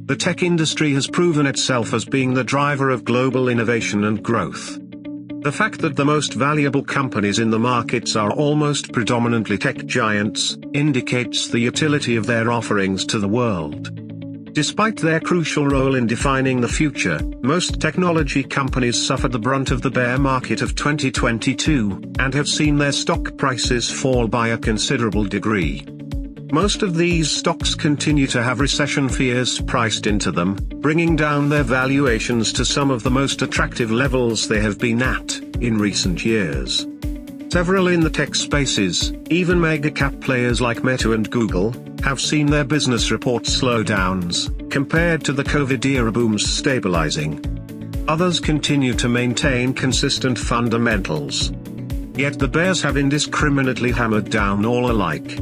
The tech industry has proven itself as being the driver of global innovation and growth. The fact that the most valuable companies in the markets are almost predominantly tech giants indicates the utility of their offerings to the world. Despite their crucial role in defining the future, most technology companies suffered the brunt of the bear market of 2022, and have seen their stock prices fall by a considerable degree. Most of these stocks continue to have recession fears priced into them, bringing down their valuations to some of the most attractive levels they have been at in recent years. Several in the tech spaces, even mega-cap players like Meta and Google, have seen their business reports slowdowns, compared to the COVID-era booms stabilizing. Others continue to maintain consistent fundamentals. Yet the bears have indiscriminately hammered down all alike.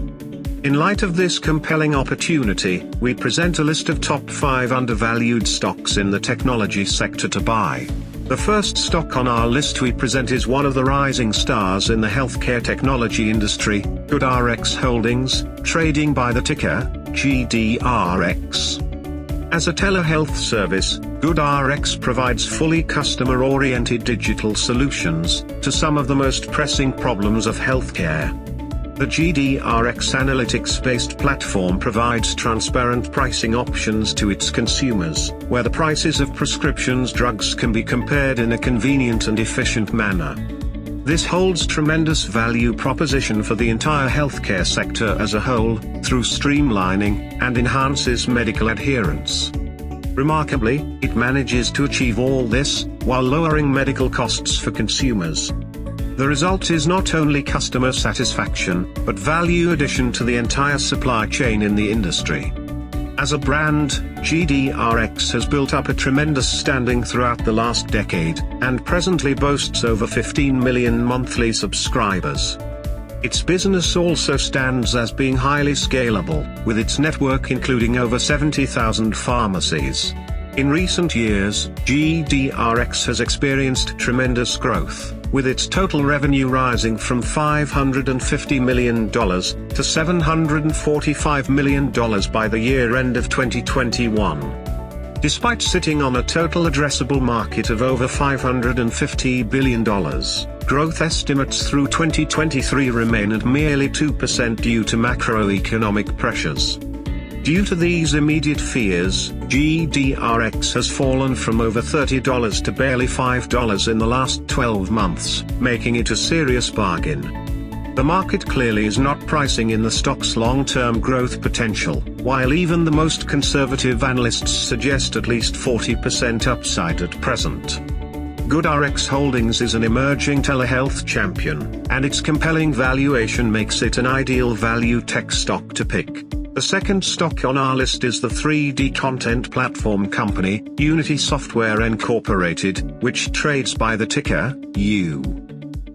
In light of this compelling opportunity, we present a list of top 5 undervalued stocks in the technology sector to buy. The first stock on our list we present is one of the rising stars in the healthcare technology industry, GoodRX Holdings, trading by the ticker GDRX. As a telehealth service, GoodRX provides fully customer-oriented digital solutions to some of the most pressing problems of healthcare. The GDRX analytics-based platform provides transparent pricing options to its consumers, where the prices of prescriptions drugs can be compared in a convenient and efficient manner. This holds tremendous value proposition for the entire healthcare sector as a whole, through streamlining, and enhances medical adherence. Remarkably, it manages to achieve all this, while lowering medical costs for consumers. The result is not only customer satisfaction, but value addition to the entire supply chain in the industry. As a brand, GDRX has built up a tremendous standing throughout the last decade, and presently boasts over 15 million monthly subscribers. Its business also stands as being highly scalable, with its network including over 70,000 pharmacies. In recent years, GDRX has experienced tremendous growth, with its total revenue rising from $550 million to $745 million by the year end of 2021. Despite sitting on a total addressable market of over $550 billion, growth estimates through 2023 remain at merely 2% due to macroeconomic pressures. Due to these immediate fears, GDRX has fallen from over $30 to barely $5 in the last 12 months, making it a serious bargain. The market clearly is not pricing in the stock's long-term growth potential, while even the most conservative analysts suggest at least 40% upside at present. GoodRX Holdings is an emerging telehealth champion, and its compelling valuation makes it an ideal value tech stock to pick. The second stock on our list is the 3D content platform company, Unity Software Incorporated, which trades by the ticker U.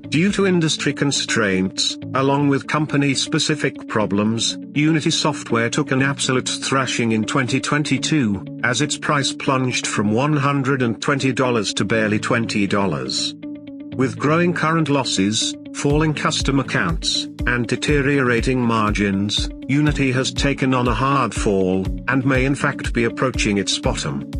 Due to industry constraints, along with company-specific problems, Unity Software took an absolute thrashing in 2022, as its price plunged from $120 to barely $20. With growing current losses, falling customer counts, and deteriorating margins, Unity has taken on a hard fall, and may in fact be approaching its bottom.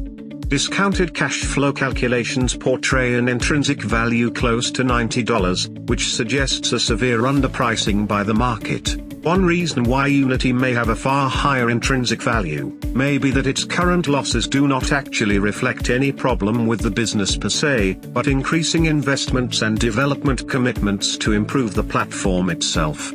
Discounted cash flow calculations portray an intrinsic value close to $90, which suggests a severe underpricing by the market. One reason why Unity may have a far higher intrinsic value, may be that its current losses do not actually reflect any problem with the business per se, but increasing investments and development commitments to improve the platform itself.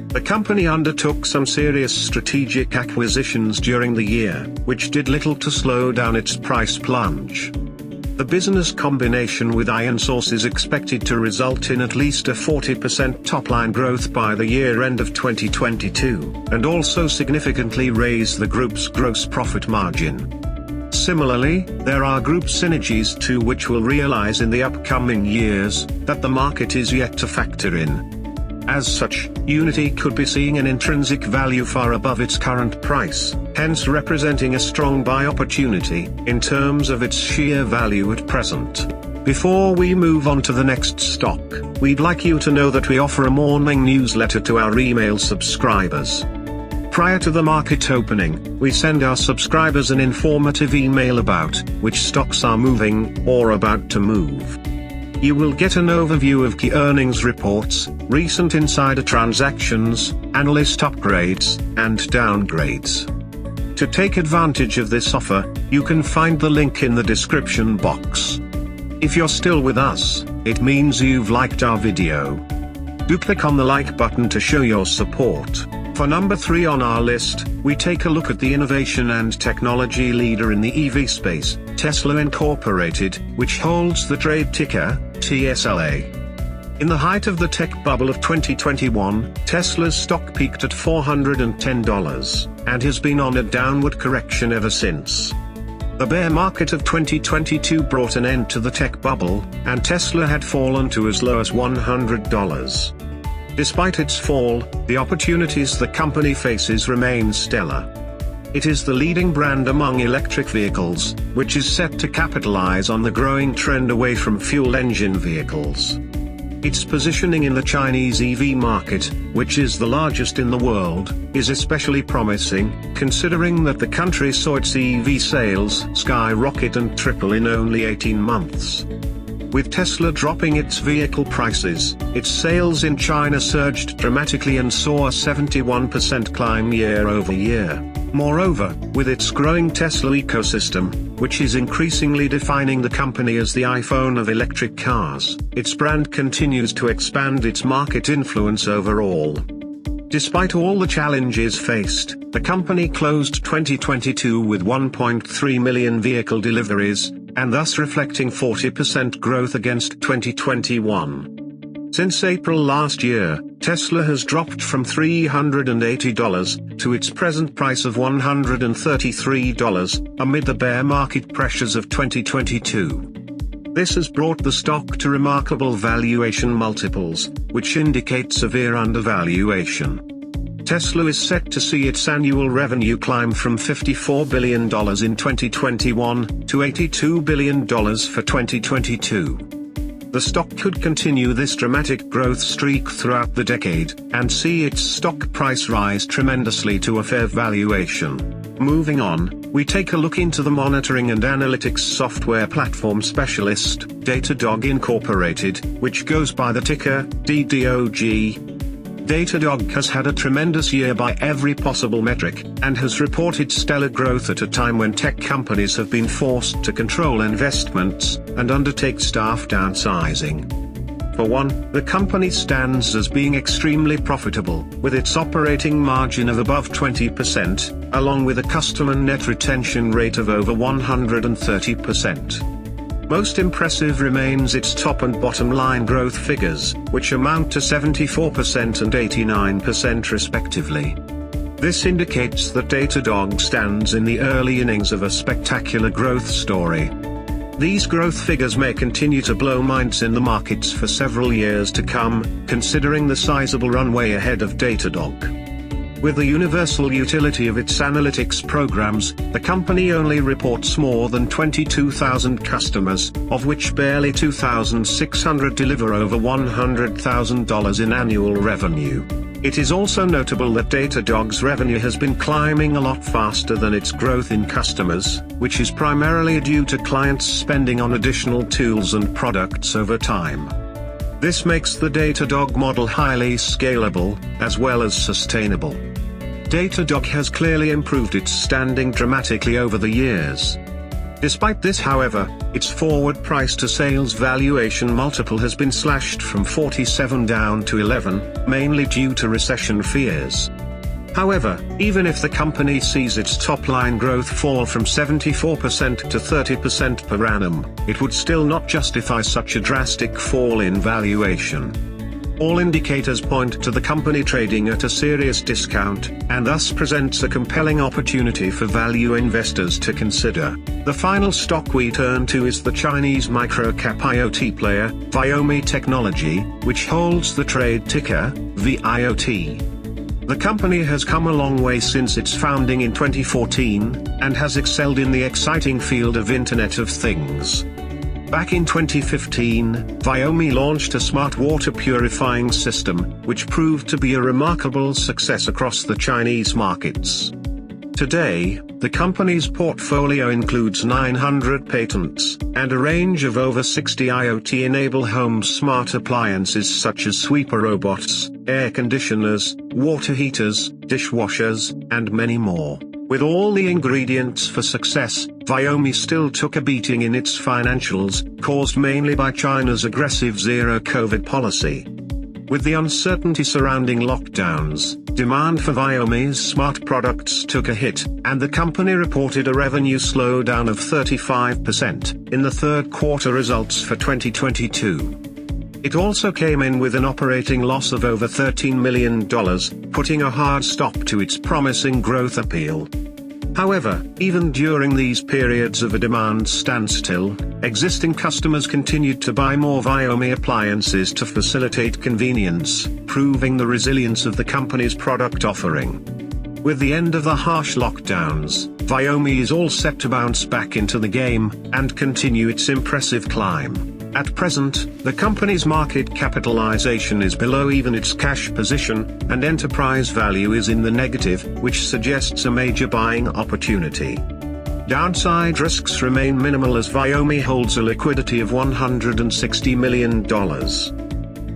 The company undertook some serious strategic acquisitions during the year, which did little to slow down its price plunge. The business combination with IronSource is expected to result in at least a 40% top-line growth by the year end of 2022, and also significantly raise the group's gross profit margin. Similarly, there are group synergies too which will realize in the upcoming years, that the market is yet to factor in. As such, Unity could be seeing an intrinsic value far above its current price, hence representing a strong buy opportunity, in terms of its sheer value at present. Before we move on to the next stock, we'd like you to know that we offer a morning newsletter to our email subscribers. Prior to the market opening, we send our subscribers an informative email about which stocks are moving or about to move. You will get an overview of key earnings reports, recent insider transactions, analyst upgrades, and downgrades. To take advantage of this offer, you can find the link in the description box. If you're still with us, it means you've liked our video. Do click on the like button to show your support. For number 3 on our list, we take a look at the innovation and technology leader in the EV space, Tesla Incorporated, which holds the trade ticker, TSLA. In the height of the tech bubble of 2021, Tesla's stock peaked at $410, and has been on a downward correction ever since. The bear market of 2022 brought an end to the tech bubble, and Tesla had fallen to as low as $100. Despite its fall, the opportunities the company faces remain stellar. It is the leading brand among electric vehicles, which is set to capitalize on the growing trend away from fuel engine vehicles. Its positioning in the Chinese EV market, which is the largest in the world, is especially promising, considering that the country saw its EV sales skyrocket and triple in only 18 months. With Tesla dropping its vehicle prices, its sales in China surged dramatically and saw a 71% climb year-over-year. Moreover, with its growing Tesla ecosystem, which is increasingly defining the company as the iPhone of electric cars, its brand continues to expand its market influence overall. Despite all the challenges faced, the company closed 2022 with 1.3 million vehicle deliveries, and thus reflecting 40% growth against 2021. Since April last year, Tesla has dropped from $380 to its present price of $133, amid the bear market pressures of 2022. This has brought the stock to remarkable valuation multiples, which indicate severe undervaluation. Tesla is set to see its annual revenue climb from $54 billion in 2021 to $82 billion for 2022. The stock could continue this dramatic growth streak throughout the decade, and see its stock price rise tremendously to a fair valuation. Moving on, we take a look into the monitoring and analytics software platform specialist, Datadog Inc, which goes by the ticker, DDOG. Datadog has had a tremendous year by every possible metric, and has reported stellar growth at a time when tech companies have been forced to control investments, and undertake staff downsizing. For one, the company stands as being extremely profitable, with its operating margin of above 20%, along with a customer net retention rate of over 130%. Most impressive remains its top and bottom line growth figures, which amount to 74% and 89% respectively. This indicates that Datadog stands in the early innings of a spectacular growth story. These growth figures may continue to blow minds in the markets for several years to come, considering the sizable runway ahead of Datadog. With the universal utility of its analytics programs, the company only reports more than 22,000 customers, of which barely 2,600 deliver over $100,000 in annual revenue. It is also notable that Datadog's revenue has been climbing a lot faster than its growth in customers, which is primarily due to clients spending on additional tools and products over time. This makes the Datadog model highly scalable, as well as sustainable. Datadog has clearly improved its standing dramatically over the years. Despite this, however, its forward price to sales valuation multiple has been slashed from 47 down to 11, mainly due to recession fears. However, even if the company sees its top-line growth fall from 74% to 30% per annum, it would still not justify such a drastic fall in valuation. All indicators point to the company trading at a serious discount, and thus presents a compelling opportunity for value investors to consider. The final stock we turn to is the Chinese micro-cap IoT player, Viomi Technology, which holds the trade ticker, VIOT. The company has come a long way since its founding in 2014, and has excelled in the exciting field of Internet of Things. Back in 2015, Viomi launched a smart water purifying system, which proved to be a remarkable success across the Chinese markets. Today, the company's portfolio includes 900 patents, and a range of over 60 IoT-enabled home smart appliances such as sweeper robots, air conditioners, water heaters, dishwashers, and many more. With all the ingredients for success, Viomi still took a beating in its financials, caused mainly by China's aggressive zero-COVID policy. With the uncertainty surrounding lockdowns, demand for Viomi's smart products took a hit, and the company reported a revenue slowdown of 35% in the third quarter results for 2022. It also came in with an operating loss of over $13 million, putting a hard stop to its promising growth appeal. However, even during these periods of a demand standstill, existing customers continued to buy more Viomi appliances to facilitate convenience, proving the resilience of the company's product offering. With the end of the harsh lockdowns, Viomi is all set to bounce back into the game and continue its impressive climb. At present, the company's market capitalization is below even its cash position, and enterprise value is in the negative, which suggests a major buying opportunity. Downside risks remain minimal as Viomi holds a liquidity of $160 million.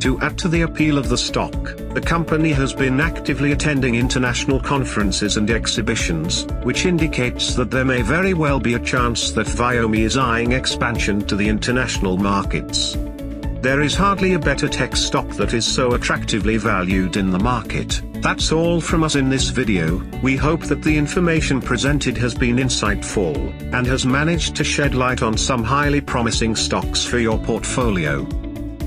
To add to the appeal of the stock, the company has been actively attending international conferences and exhibitions, which indicates that there may very well be a chance that Viomi is eyeing expansion to the international markets. There is hardly a better tech stock that is so attractively valued in the market. That's all from us in this video. We hope that the information presented has been insightful, and has managed to shed light on some highly promising stocks for your portfolio.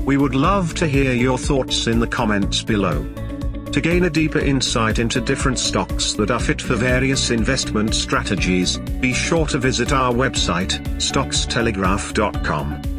We would love to hear your thoughts in the comments below. To gain a deeper insight into different stocks that are fit for various investment strategies, be sure to visit our website, stockstelegraph.com.